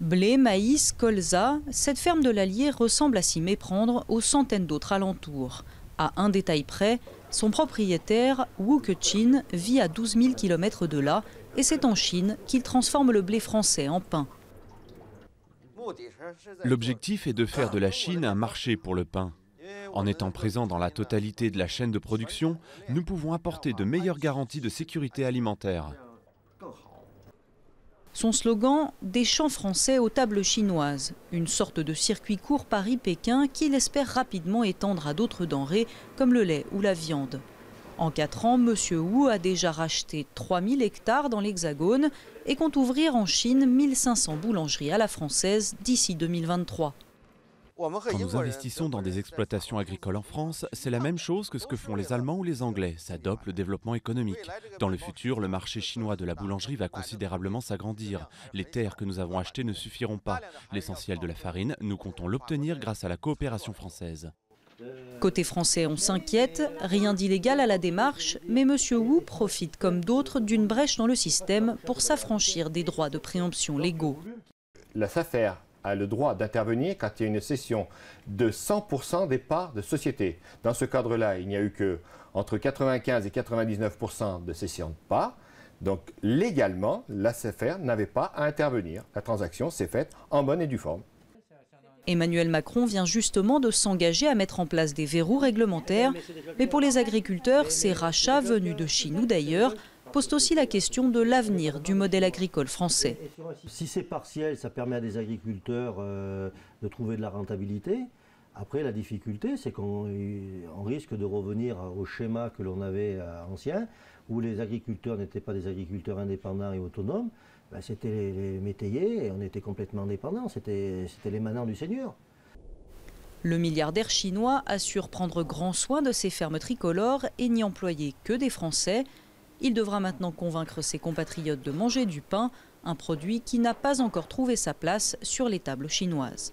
Blé, maïs, colza, cette ferme de l'Allier ressemble à s'y méprendre aux centaines d'autres alentours. À un détail près, son propriétaire, Wu Kechin, vit à 12 000 km de là et c'est en Chine qu'il transforme le blé français en pain. L'objectif est de faire de la Chine un marché pour le pain. En étant présent dans la totalité de la chaîne de production, nous pouvons apporter de meilleures garanties de sécurité alimentaire. Son slogan « Des champs français aux tables chinoises », une sorte de circuit court Paris-Pékin qu'il espère rapidement étendre à d'autres denrées comme le lait ou la viande. En 4 ans, M. Wu a déjà racheté 3000 hectares dans l'Hexagone et compte ouvrir en Chine 1500 boulangeries à la française d'ici 2023. Quand nous investissons dans des exploitations agricoles en France, c'est la même chose que ce que font les Allemands ou les Anglais. Ça dope le développement économique. Dans le futur, le marché chinois de la boulangerie va considérablement s'agrandir. Les terres que nous avons achetées ne suffiront pas. L'essentiel de la farine, nous comptons l'obtenir grâce à la coopération française. Côté français, on s'inquiète. Rien d'illégal à la démarche, mais M. Wu profite comme d'autres d'une brèche dans le système pour s'affranchir des droits de préemption légaux. La SAFER a le droit d'intervenir quand il y a une cession de 100% des parts de société. Dans ce cadre-là, il n'y a eu que entre 95 et 99% de cession de parts. Donc légalement, la SAFER n'avait pas à intervenir. La transaction s'est faite en bonne et due forme. Emmanuel Macron vient justement de s'engager à mettre en place des verrous réglementaires. Mais pour les agriculteurs, ces rachats venus de Chine ou d'ailleurs pose aussi la question de l'avenir du modèle agricole français. Si c'est partiel, ça permet à des agriculteurs de trouver de la rentabilité. Après, la difficulté, c'est qu'on risque de revenir au schéma que l'on avait ancien, où les agriculteurs n'étaient pas des agriculteurs indépendants et autonomes. Ben, c'était les métayers et on était complètement dépendants, c'était les manants du Seigneur. Le milliardaire chinois assure prendre grand soin de ses fermes tricolores et n'y employer que des Français. Il devra maintenant convaincre ses compatriotes de manger du pain, un produit qui n'a pas encore trouvé sa place sur les tables chinoises.